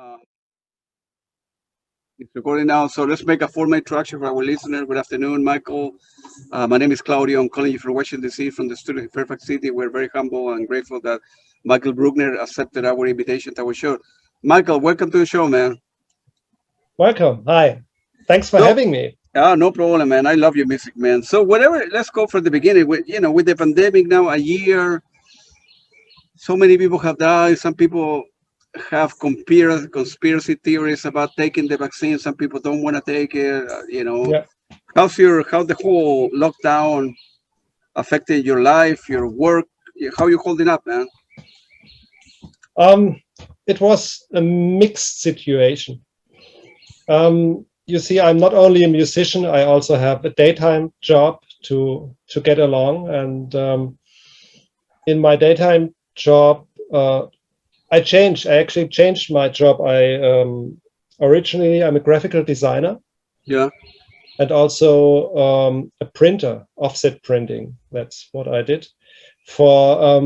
Uh, it's recording now, so let's make a formal introduction for our listener. Good afternoon, Michael. My name is Claudio. I'm calling you from Washington, D.C., from the studio in Fairfax City. We're very humble and grateful that Michael Brückner accepted our invitation to our show. Michael, welcome to the show, man. Welcome. Hi. Thanks for having me. No problem, man. I love your music, man. So whatever, let's go from the beginning. With the pandemic now, a year, so many people have died. Some people have conspiracy theories about taking the vaccine. Some people don't want to take it. Yeah. How's the whole lockdown affected your life, your work? How you holding up, man? It was a mixed situation. You see, I'm not only a musician, I also have a daytime job to get along. And in my daytime job, I actually changed my job. Originally, I'm a graphical designer. Yeah. And also a printer, offset printing. That's what I did for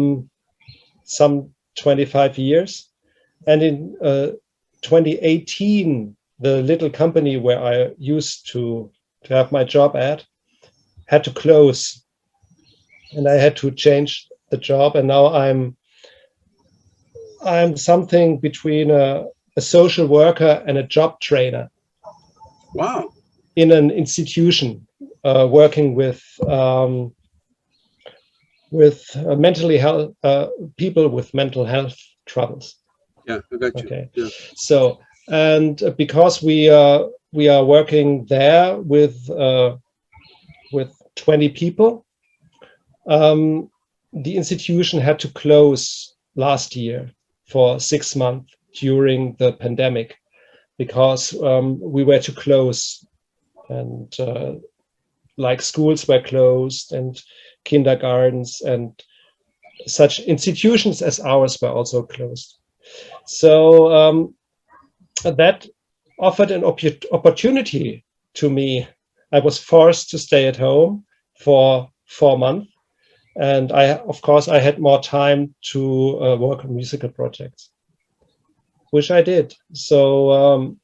some 25 years. And in 2018, the little company where I used to have my job at had to close. And I had to change the job. And now I'm something between a social worker and a job trainer. Wow. In an institution, working with mentally health people with mental health troubles. Yeah, I got you. Okay. Yeah. So, and because we are working there with 20 people, the institution had to close last year for 6 months during the pandemic because we were too close. And like schools were closed and kindergartens and such institutions as ours were also closed. So that offered an opportunity to me. I was forced to stay at home for 4 months. And of course, I had more time to work on musical projects, which I did. So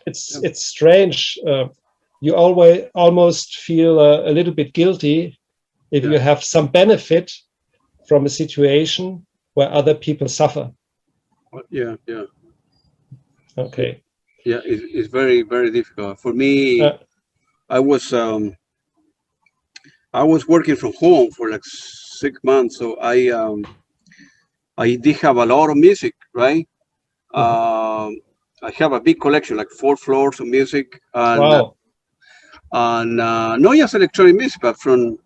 it's strange. You almost feel a little bit guilty if you have some benefit from a situation where other people suffer. Yeah. Okay. Yeah, it's very, very difficult for me. I was working from home for like 6 months, so I did have a lot of music, right? I have a big collection, like 4 floors of music, and Wow. Not just electronic music, but from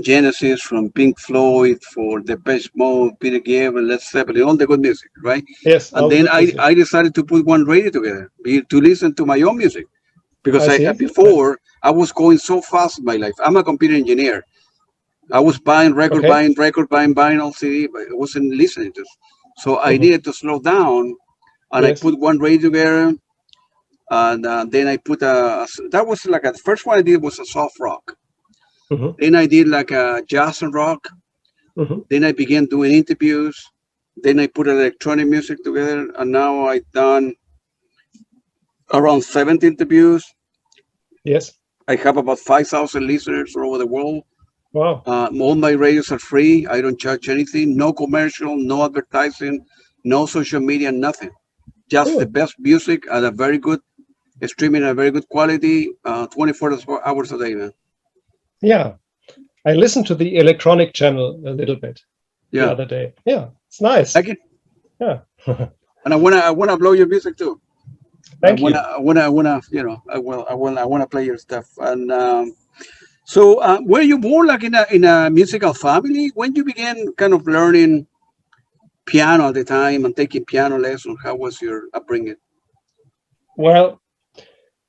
Genesis, from Pink Floyd, for Depeche Mode, Peter Gabriel, Led Zeppelin, all the good music, right? Yes. And then I decided to put one radio together to listen to my own music, because before I was going so fast in my life. I'm a computer engineer. I was buying record, buying all CD, but I wasn't listening to. So I needed to slow down. And I put one radio together, and then I put that was like the first one I did was a soft rock. Then I did like a jazz and rock. Then I began doing interviews. Then I put electronic music together, and now I've done around 70 interviews. Yes. I have about 5,000 listeners all over the world. Wow. All my radios are free. I don't charge anything. No commercial, no advertising, no social media, nothing. Just the best music at a very good streaming at a very good quality, 24 hours a day, man. Yeah, I listened to the electronic channel a little bit the other day. Yeah, it's nice. Thank you. Yeah. And I wanna blow your music too. Thank you. I wanna play your stuff. And so, were you born like in a musical family? When you began kind of learning piano at the time and taking piano lessons, how was your upbringing? Well,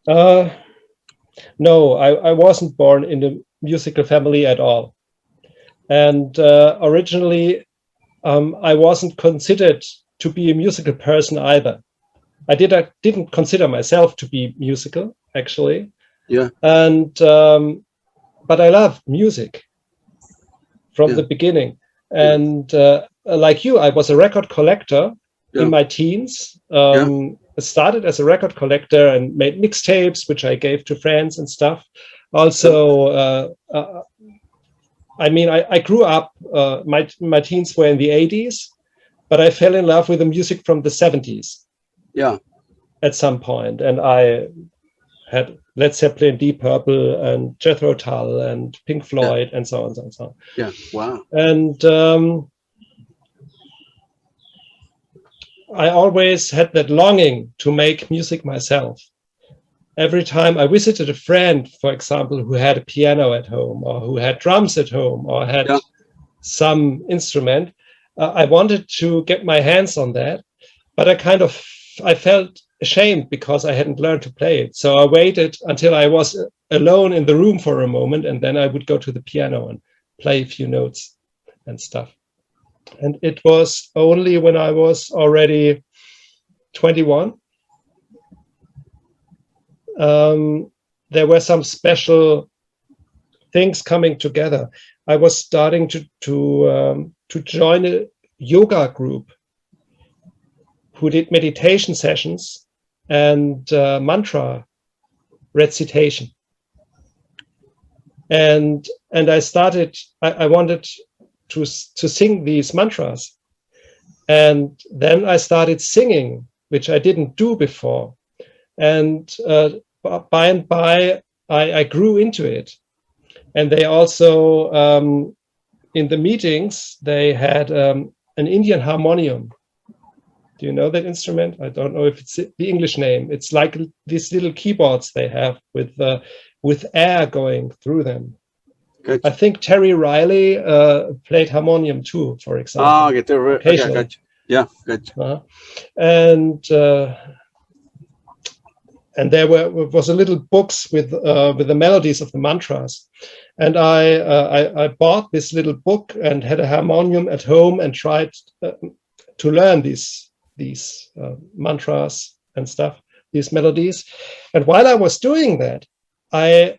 no, I wasn't born in a musical family at all. And originally, I wasn't considered to be a musical person either. I didn't consider myself to be musical, actually. Yeah. And but I love music from the beginning. And like you, I was a record collector in my teens. I started as a record collector and made mixtapes, which I gave to friends and stuff. Also, I mean, I grew up, my teens were in the 80s, but I fell in love with the music from the 70s. Yeah. At some point, and I had Led Zeppelin, Deep Purple, and Jethro Tull, and Pink Floyd, and so on and so on. Yeah, wow. And I always had that longing to make music myself. Every time I visited a friend, for example, who had a piano at home, or who had drums at home, or had some instrument, I wanted to get my hands on that, but I felt ashamed because I hadn't learned to play it. So I waited until I was alone in the room for a moment, and then I would go to the piano and play a few notes and stuff. And it was only when I was already 21, there were some special things coming together. I was starting to join a yoga group who did meditation sessions and mantra recitation. And I wanted to sing these mantras. And then I started singing, which I didn't do before. And by and by, I grew into it. And they also, in the meetings, they had an Indian harmonium. Do you know that instrument? I don't know if it's the English name. It's like these little keyboards they have with air going through them. Good. I think Terry Riley played harmonium too, for example. Oh, occasionally. Gotcha. Yeah, good. And there was a little books with the melodies of the mantras, and I bought this little book and had a harmonium at home and tried to learn these mantras and stuff, these melodies. And while I was doing that, I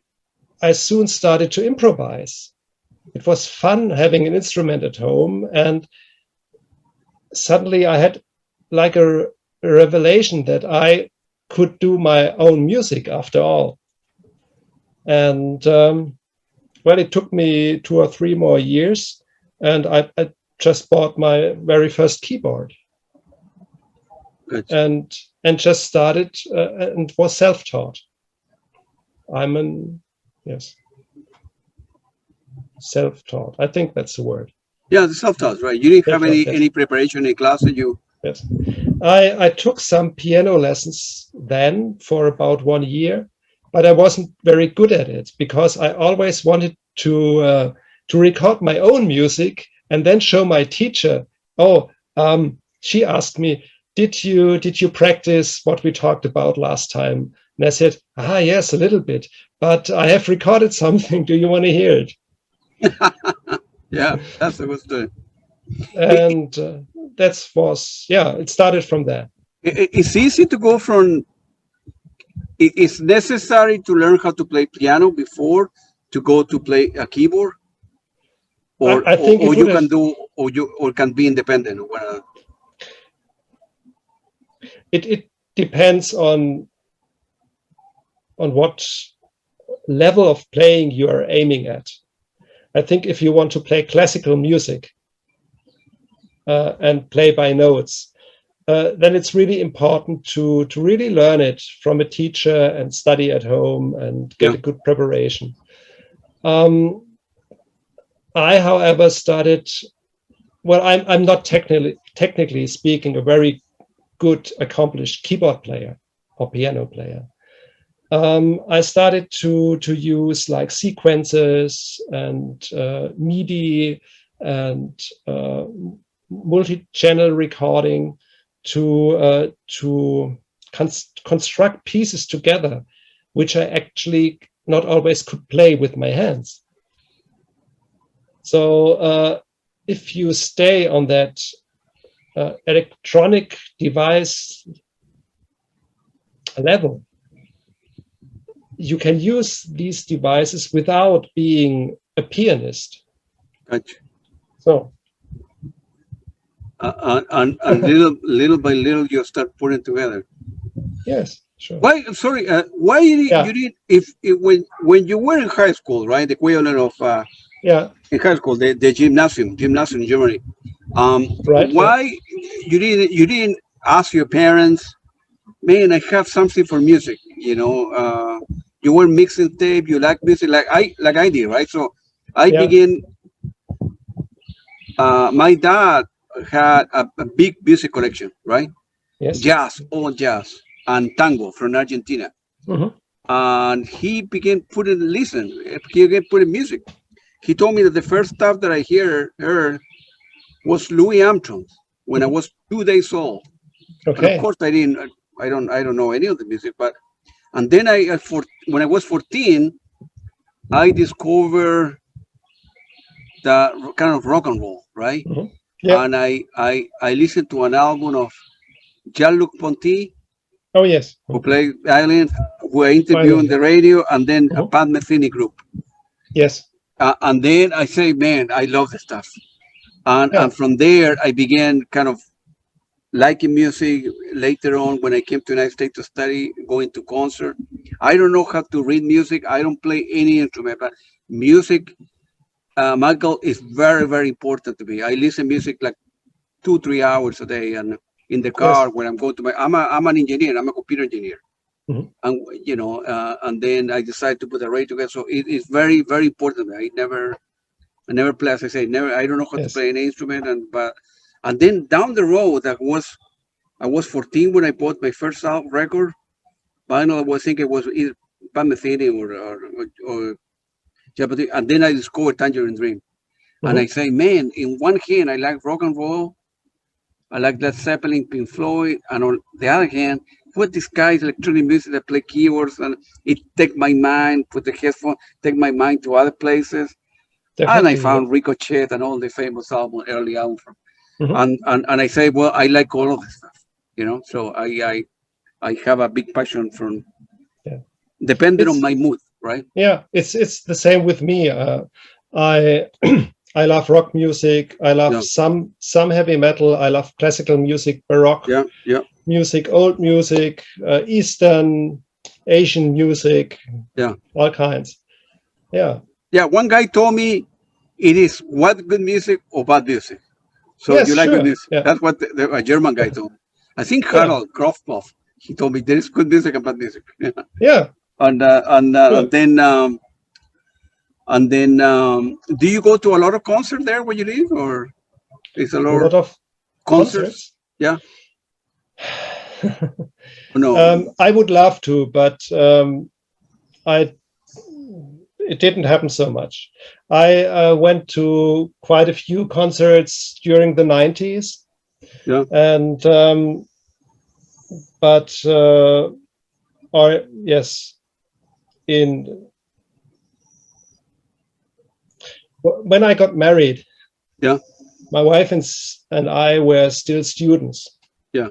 soon started to improvise. It was fun having an instrument at home, and suddenly I had like a revelation that I could do my own music after all. And well, it took me 2 or 3 more years, and I just bought my very first keyboard. Good. And just started and was self-taught. Self-taught. I think that's the word. Yeah, the self-taught, right? You didn't have any preparation in class that you... Yes. I took some piano lessons then for about 1 year, but I wasn't very good at it because I always wanted to record my own music and then show my teacher. She asked me, did you practice what we talked about last time? And I said, yes, a little bit, but I have recorded something. Do you want to hear it? Yeah, that's a good story. And it started from there. It's easy to go from, it's necessary to learn how to play piano before to go to play a keyboard? Or you can be independent? It depends on what level of playing you are aiming at. I think if you want to play classical music and play by notes, then it's really important to really learn it from a teacher and study at home and get a good preparation. I, however, started, I'm not technically speaking a very good, accomplished keyboard player or piano player. I started to use like sequences and MIDI and multi-channel recording to construct pieces together, which I actually not always could play with my hands. So if you stay on that electronic device level, you can use these devices without being a pianist. Gotcha. So and little by little you start putting together. Yes, sure. Why? Sorry. Why you did if when you were in high school, right? The equivalent of in high school, the gymnasium in Germany. Right. Why you didn't ask your parents? Man, I have something for music. You were mixing tape. You like music, like I did, right? So I began. My dad had a big music collection, right? Yes. Jazz, all jazz, and tango from Argentina. Mm-hmm. And he began he began putting music. He told me that the first stuff that I heard was Louis Armstrong when I was 2 days old. Okay. And of course I don't know any of the music, but and then when I was 14, I discovered the kind of rock and roll, right? Mm-hmm. Yeah. And I listened to an album of Jean-Luc Ponty. Oh yes. Who played violin, who I interviewed on the radio, and then a Pat Metheny group. Yes. And then I say, man, I love the stuff. And from there, I began kind of liking music. Later on, when I came to the United States to study, going to concert. I don't know how to read music. I don't play any instrument, but music, Michael, is very, very important to me. I listen to music like 2-3 hours a day, and in the car when I'm going to I'm an engineer. I'm a computer engineer, and and then I decided to put the radio together. So it is very, very important. I never play, as I say, never. I don't know how to play an instrument, and then down the road, I was 14 when I bought my first record. But I think it was either Pat Metheny or Jeopardy, and then I discovered Tangerine Dream, and I say, man, in one hand I like rock and roll. I like Led Zeppelin, Pink Floyd, and on the other hand, what this guy's electronic music that play keyboards and it take my mind, put the headphone, take my mind to other places. Definitely, and I found Ricochet and all the famous early album from, and I say, well, I like all of this stuff, So I have a big passion from, depending on my mood, right? Yeah, it's the same with me. I I love rock music. I love some heavy metal. I love classical music, baroque music, old music, Eastern, Asian music, all kinds. Yeah. One guy told me it is what good music or bad music. So you like good music. That's what a German guy told me. I think Harald Krofloff, he told me there is good music and bad music. Yeah. And then, do you go to a lot of concerts there where you live, or is a lot of concerts? Yeah. No. I would love to, but it didn't happen so much. I went to quite a few concerts during the 90s. Yeah. And when I got married, my wife and I were still students. Yeah.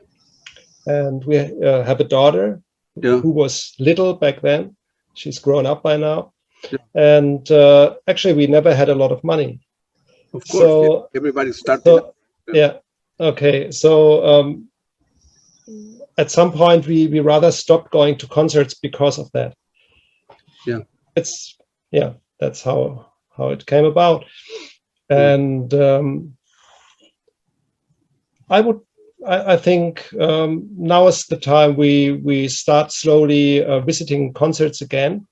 And we have a daughter who was little back then. She's grown up by now. Yeah. And actually, we never had a lot of money. Of course, so, everybody started. So, okay. So at some point, we rather stopped going to concerts because of that. Yeah. That's how it came about. And I think now is the time we start slowly visiting concerts again.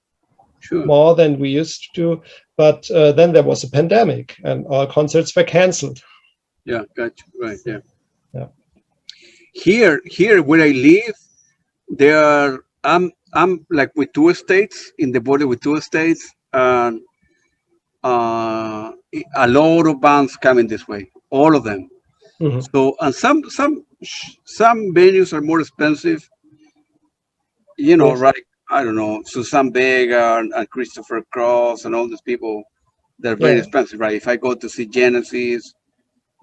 Sure. More than we used to, but then there was a pandemic and all concerts were canceled. Yeah, gotcha. Right. Yeah. Here where I live, I'm like with 2 states, in the border with 2 states, and a lot of bands coming this way, all of them. Mm-hmm. So, and some venues are more expensive, right? I don't know, Susan Vega and Christopher Cross and all these people, they're very expensive, right? If I go to see Genesis,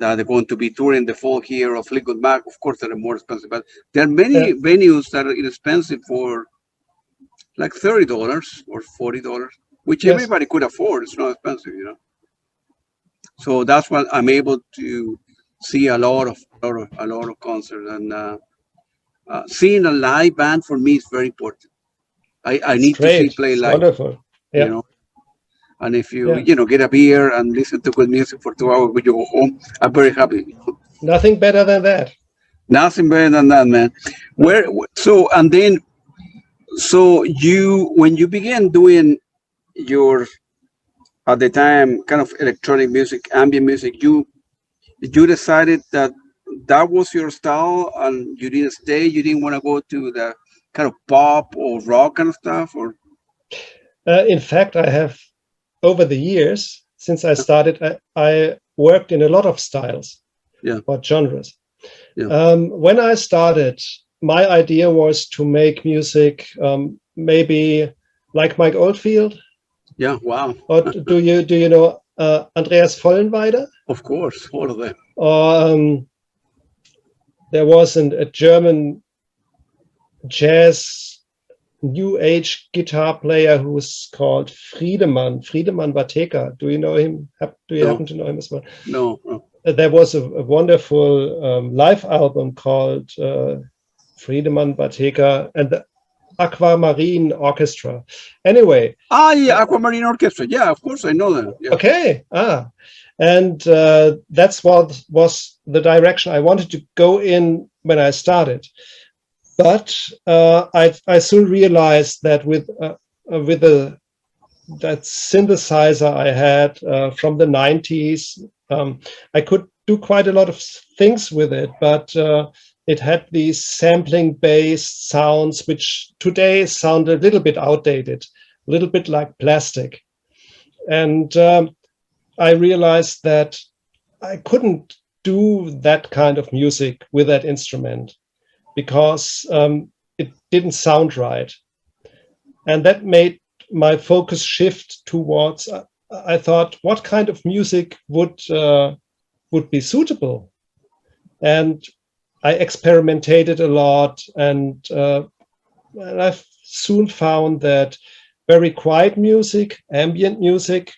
they're going to be touring the fall here of Fleetwood Mac, of course, they're more expensive. But there are many venues that are inexpensive for like $30 or $40, which everybody could afford. It's not expensive, So that's what I'm able to see a lot of concerts, and seeing a live band for me is very important. I need to see play live. Wonderful. Yeah. You know, and if you get a beer and listen to good music for 2 hours when you go home, I'm very happy. Nothing better than that. Nothing better than that, man. So you, when you began doing your, at the time, kind of electronic music, ambient music, you decided that was your style, and you didn't stay. You didn't want to go to the kind of pop or rock kind of stuff, or. In fact, I have, over the years since I started, I worked in a lot of styles, or genres. Yeah. When I started, my idea was to make music, maybe like Mike Oldfield. Yeah, wow. Or do you know Andreas Vollenweider? Of course, all of them. Or there was a German jazz new age guitar player who was called Friedemann Wateka. Do you know him? Do you happen to know him as well? No. There was a wonderful live album called Friedemann Wateka and the Aquamarine Orchestra. Anyway. Aquamarine Orchestra. Yeah, of course I know them. Yeah. Okay. And that's what was the direction I wanted to go in when I started. But I soon realized that with that synthesizer I had from the 90s, I could do quite a lot of things with it, but it had these sampling-based sounds, which today sound a little bit outdated, a little bit like plastic. And I realized that I couldn't do that kind of music with that instrument, because it didn't sound right. And that made my focus shift towards, I thought, what kind of music would be suitable? And I experimented a lot, and I soon found that very quiet music, ambient music,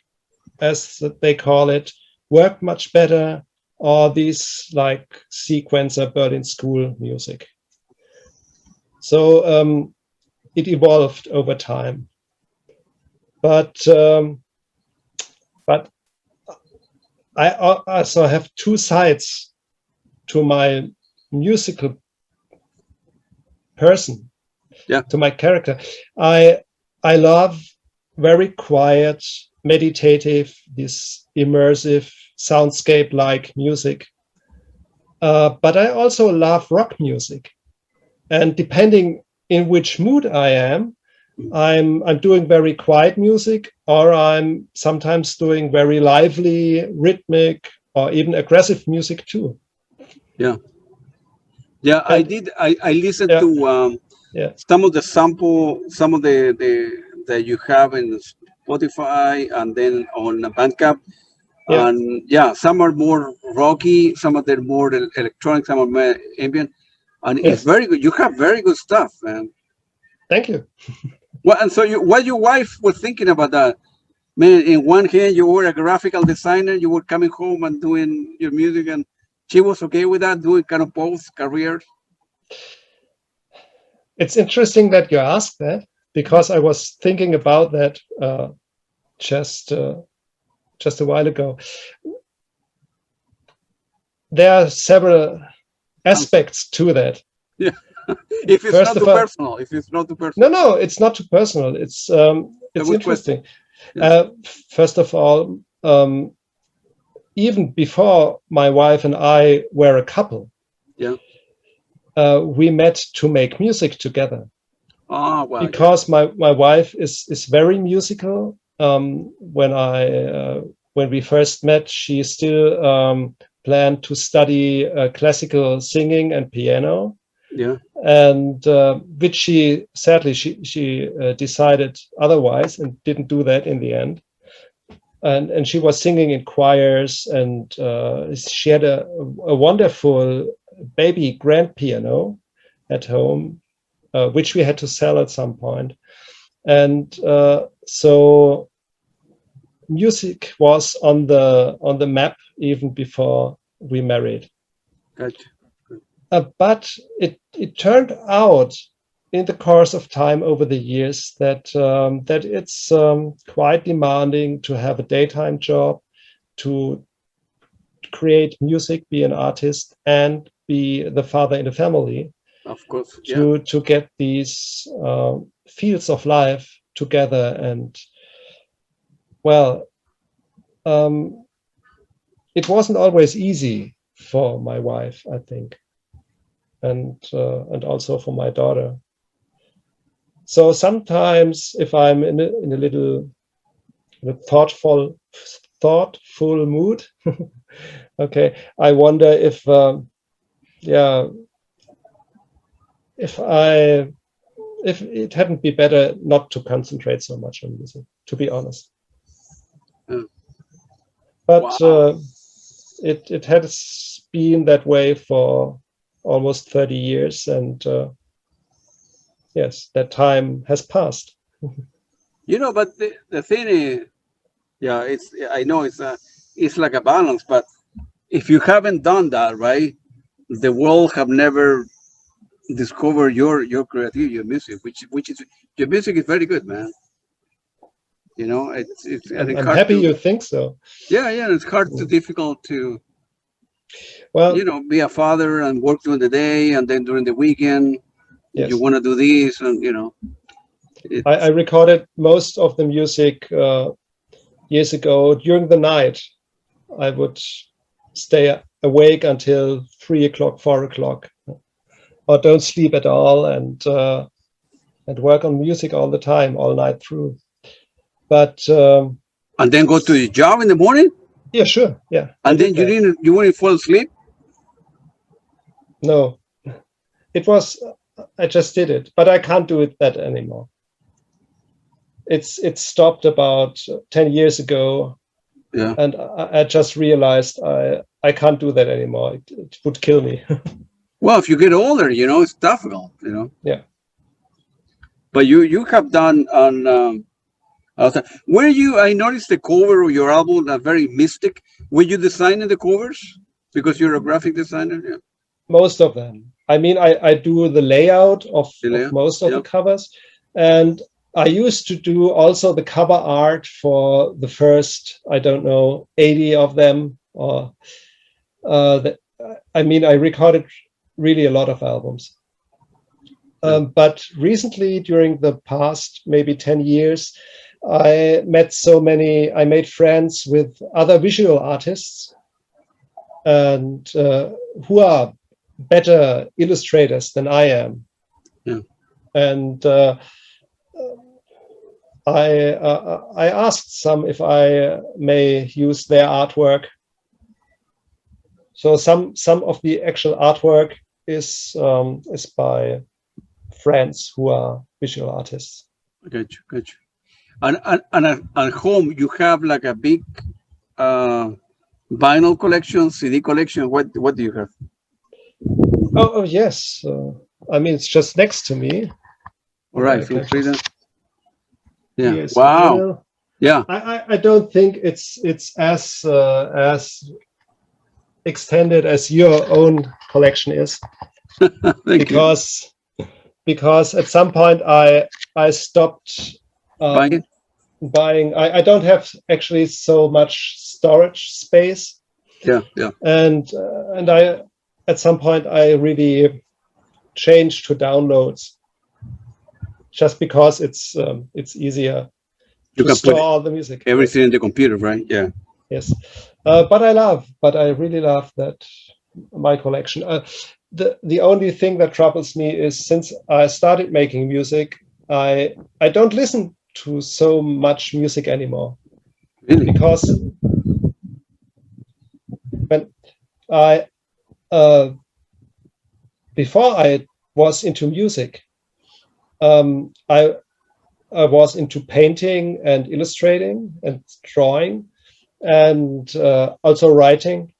as they call it, worked much better, or these like sequencer Berlin School music. So it evolved over time, but I also have two sides to my musical person, to my character. I love very quiet, meditative, this immersive soundscape-like music, but I also love rock music. And depending in which mood I am, I'm doing very quiet music, or I'm sometimes doing very lively, rhythmic, or even aggressive music too. Yeah. I listened to some of the that you have in Spotify and then on Bandcamp. Yeah. And some are more rocky, some of them more electronic, some are more ambient. And it's very good. You have very good stuff, man. Thank you. Well, and so what your wife was thinking about that, man? In one hand, you were a graphical designer. You were coming home and doing your music, and she was okay with that, doing kind of both careers. It's interesting that you asked that, because I was thinking about that just a while ago. There are several aspects to that. Yeah. If it's not too personal. No, it's not too personal. It's interesting. First of all, even before my wife and I were a couple, we met to make music together. Oh, wow. Because my wife is very musical. When we first met, she still planned to study classical singing and piano. Yeah. And which she sadly decided otherwise and didn't do that in the end. And she was singing in choirs, and she had a wonderful baby grand piano at home, which we had to sell at some point. And so music was on the map even before we married. Gotcha. But it turned out in the course of time over the years that that it's quite demanding to have a daytime job, to create music, be an artist, and be the father in the family. Of course, yeah. To get these fields of life together. And well, it wasn't always easy for my wife, I think, and also for my daughter. So sometimes if I'm in a little thoughtful mood, okay, I wonder if if it hadn't be better not to concentrate so much on music, to be honest. But wow. It has been that way for almost 30 years, and yes, that time has passed. You know, but the thing is, yeah, I know it's like a balance, but if you haven't done that, right, the world have never discovered your creativity, your music, which is your music is very good, man. You know, I'm happy you think so. Yeah, it's hard to difficult to, well, you know, be a father and work during the day, and then during the weekend, yes, you want to do this, and you know. I recorded most of the music years ago during the night. I would stay awake until 3 o'clock, 4 o'clock, or don't sleep at all, and work on music all the time, all night through. But and then go to your job in the morning. Yeah, sure. Yeah. And then you wouldn't fall asleep? No, I just did it, but I can't do that anymore. It stopped about 10 years ago. Yeah. And I just realized I can't do that anymore. It would kill me. Well, if you get older, you know, it's difficult, you know. Yeah. But you have done on were you? I noticed the cover of your album, very mystic. Were you designing the covers because you're a graphic designer? Yeah. Most of them. I mean, I do the layout of most of the covers, and I used to do also the cover art for the first, I don't know, 80 of them. Or I mean, I recorded really a lot of albums. But recently, during the past maybe 10 years, I made friends with other visual artists, and who are better illustrators than I am. Yeah. And I asked some if I may use their artwork. So some of the actual artwork is by friends who are visual artists. Got you. And at home you have like a big vinyl collection, CD collection. What do you have? Oh yes. I mean, it's just next to me. All right. So yeah. Yes, wow. Well, yeah. I don't think it's as extended as your own collection is. because at some point I stopped buying. I don't have actually so much storage space. Yeah. And I at some point I really changed to downloads, just because it's easier to store all the music. Everything in the computer, right? Yeah. Yes, but I really love that my collection. The only thing that troubles me is, since I started making music, I don't listen to so much music anymore. Really? Because when before I was into music, I was into painting and illustrating and drawing, and also writing.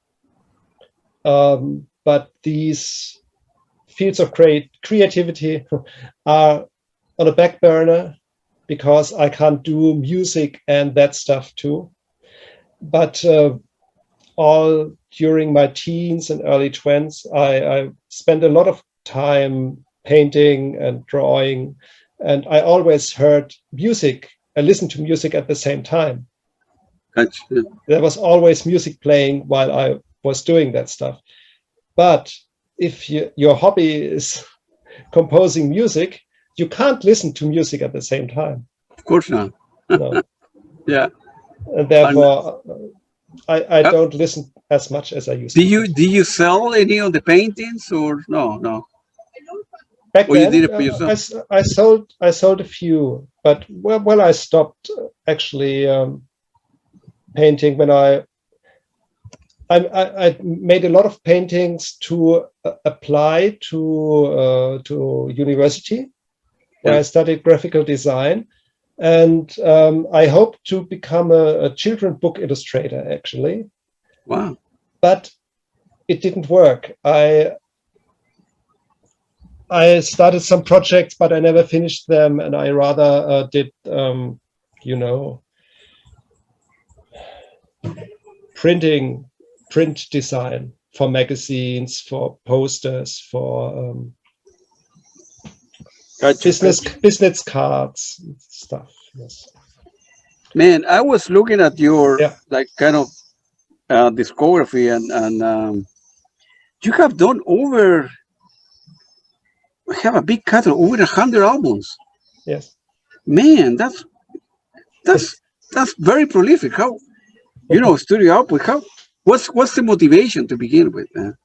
But these fields of creativity are on a back burner, because I can't do music and that stuff too. But all during my teens and early 20s. I spent a lot of time painting and drawing, and I always heard music. I listened to music at the same time. Gotcha. There was always music playing while I was doing that stuff. But if your hobby is composing music, you can't listen to music at the same time. Of course not. No. Yeah. And therefore, I don't listen as much as I used to. Do you sell any of the paintings or no? Back or then, you did it for yourself? I sold a few, but when I stopped actually painting, when I made a lot of paintings to apply to university, where I studied graphical design, and I hope to become a children book illustrator actually. Wow! But it didn't work. I started some projects, but I never finished them, and I rather did, print design for magazines, for posters, for business cards, and stuff. Yes. Man, I was looking at your like kind of discography, and you have done over. I have a big catalog, over 100 albums. Yes. Man, that's very prolific. How, studio output? How? What's the motivation to begin with, man?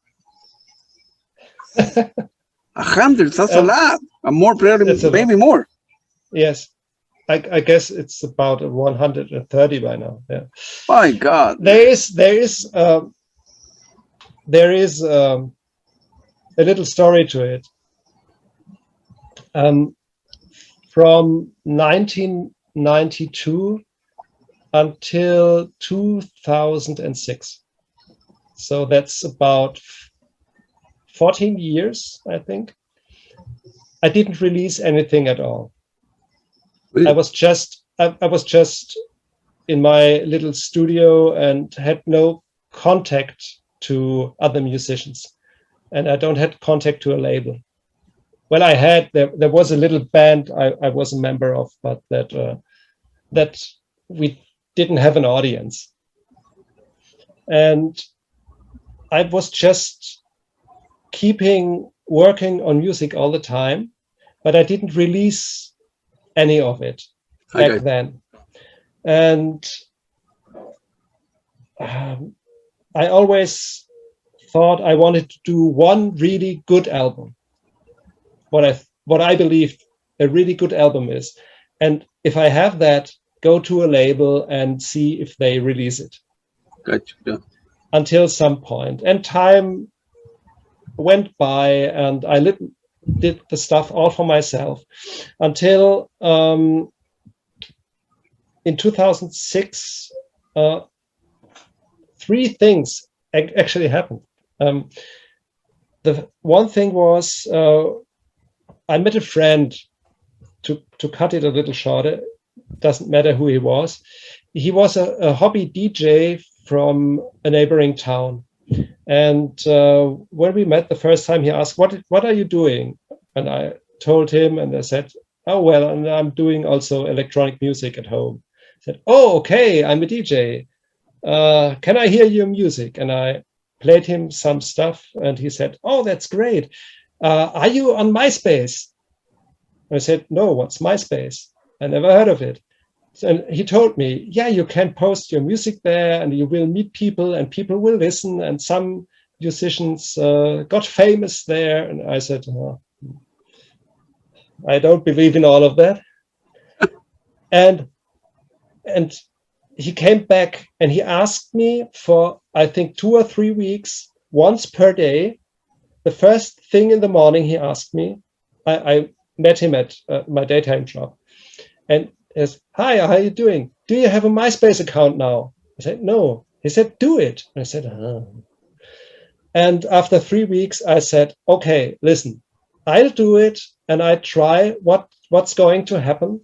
100, that's a lot. And more, maybe more. Yes. I guess it's about 130 by now. Yeah. My God. There is a little story to it. From 1992 until 2006. So that's about 14 years, I think. I didn't release anything at all. Really? I was just in my little studio and had no contact to other musicians, and I don't have contact to a label. Well, I had there was a little band I was a member of, but that we didn't have an audience, and I was just working on music all the time, but I didn't release any of it back then. And I always thought I wanted to do one really good album. What I believe a really good album is. And if I have that, go to a label and see if they release it. Gotcha. Yeah. Until some point. And time went by and I did the stuff all for myself until in 2006, 3 things actually happened. The one thing was I met a friend, to cut it a little shorter, doesn't matter who he was. He was a hobby DJ from a neighboring town. And when we met the first time, he asked, what are you doing? And I told him, and I said, oh, well, and I'm doing also electronic music at home. I said, oh, okay, I'm a DJ. Can I hear your music? And I played him some stuff, and he said, oh, that's great. Are you on MySpace? I said, no, what's MySpace? I never heard of it. And he told me, yeah, you can post your music there and you will meet people and people will listen. And some musicians got famous there. And I said, oh, I don't believe in all of that. and he came back and he asked me for, I think, 2 or 3 weeks, once per day. The first thing in the morning he asked me, I met him at my daytime job. And he says, hi, how are you doing? Do you have a MySpace account now? I said, no. He said, do it. And I said, oh. And after 3 weeks, I said, okay, listen, I'll do it. And I try what's going to happen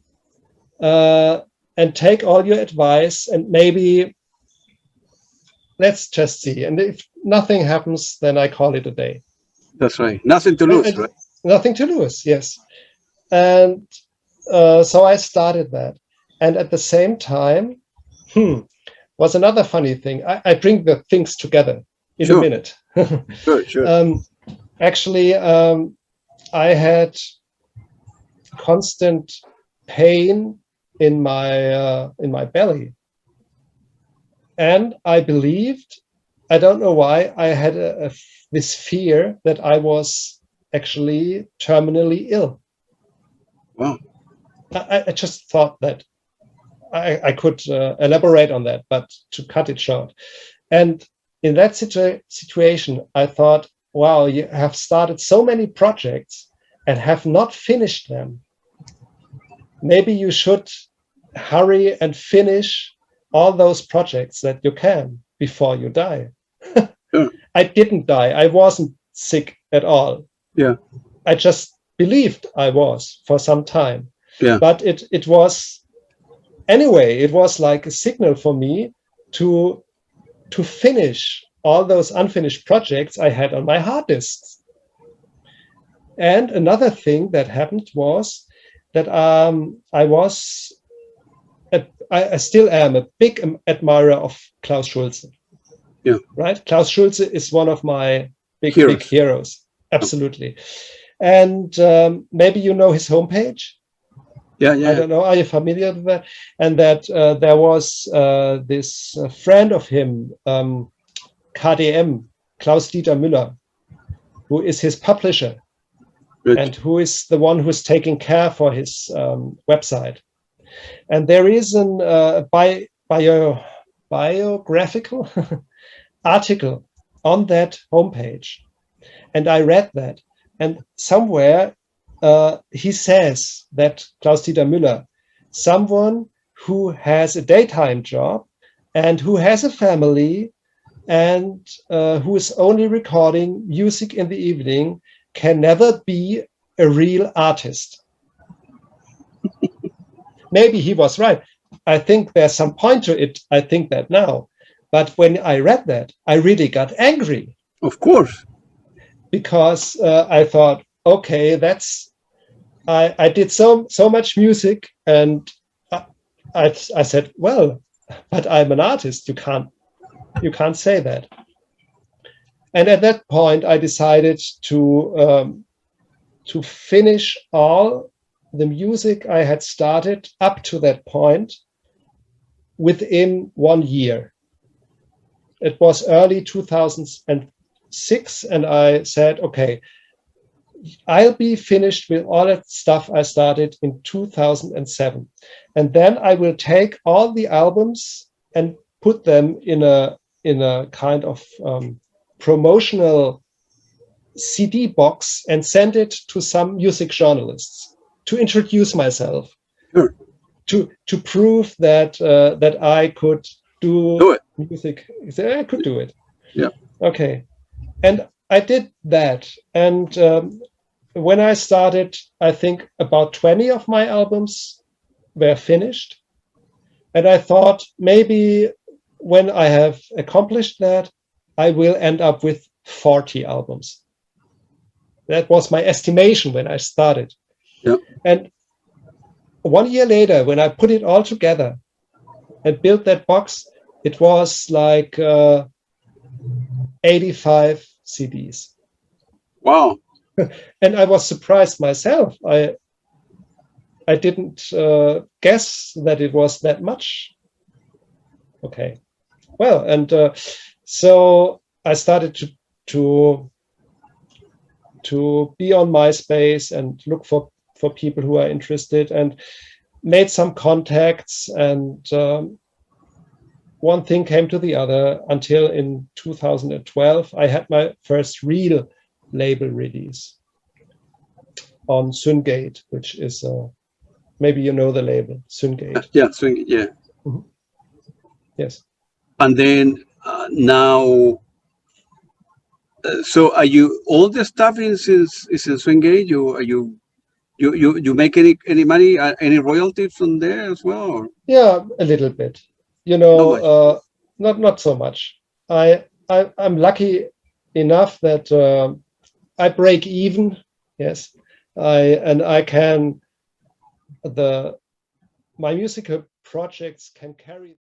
and take all your advice. And maybe let's just see. And if nothing happens, then I call it a day. That's right. Nothing to lose, right? Nothing to lose, yes. And so I started that. And at the same time, was another funny thing. I bring the things together in a minute. Sure. Actually, I had constant pain in my belly. And I believed, I don't know why, I had this fear that I was actually terminally ill. Wow. I just thought that I could elaborate on that, but to cut it short. And in that situation, I thought, wow, you have started so many projects and have not finished them. Maybe you should hurry and finish all those projects that you can before you die. Sure. I didn't die. I wasn't sick at all. Yeah. I just believed I was for some time. Yeah. But it was, anyway, it was like a signal for me to finish all those unfinished projects I had on my hard disks. And another thing that happened was that I still am a big admirer of Klaus Schulze. Yeah. Right? Klaus Schulze is one of my big heroes. Absolutely. And maybe you know his homepage. Yeah. I don't know. Are you familiar with that? And that there was this friend of him, KDM, Klaus-Dieter Müller, who is his publisher. Good. And who is the one who's taking care for his website. And there is an biographical article on that homepage. And I read that. And somewhere he says that Klaus-Dieter Müller, someone who has a daytime job and who has a family and who is only recording music in the evening, can never be a real artist. Maybe he was right. I think there's some point to it. I think that now. But when I read that, I really got angry. Of course. Because I thought, okay, I did so much music, and I said, well, but I'm an artist. You can't say that. And at that point, I decided to finish all the music I had started up to that point within 1 year. It was early 2006, and I said, okay, I'll be finished with all that stuff I started in 2007. And then I will take all the albums and put them in a kind of promotional CD box and send it to some music journalists to introduce myself, sure. to prove that that I could do it. Music. I could do it. Yeah. Okay. And I did that. And when I started, I think about 20 of my albums were finished. And I thought maybe when I have accomplished that, I will end up with 40 albums. That was my estimation when I started. Yeah. And 1 year later, when I put it all together and built that box, it was like 85 CDs. Wow. And I was surprised myself. I didn't guess that it was that much. Okay. Well, and so I started to be on MySpace and look for people who are interested, and made some contacts, and one thing came to the other until in 2012 I had my first real label release on SynGate, which is maybe you know the label SynGate. Yeah, SynGate, yeah. Mm-hmm. Yes. And then now, so are you, all the stuff is in SynGate? You make any money, any royalties from there as well? Or? Yeah, a little bit. You know, not so much. I'm lucky enough that I break even. Yes, I can my musical projects can carry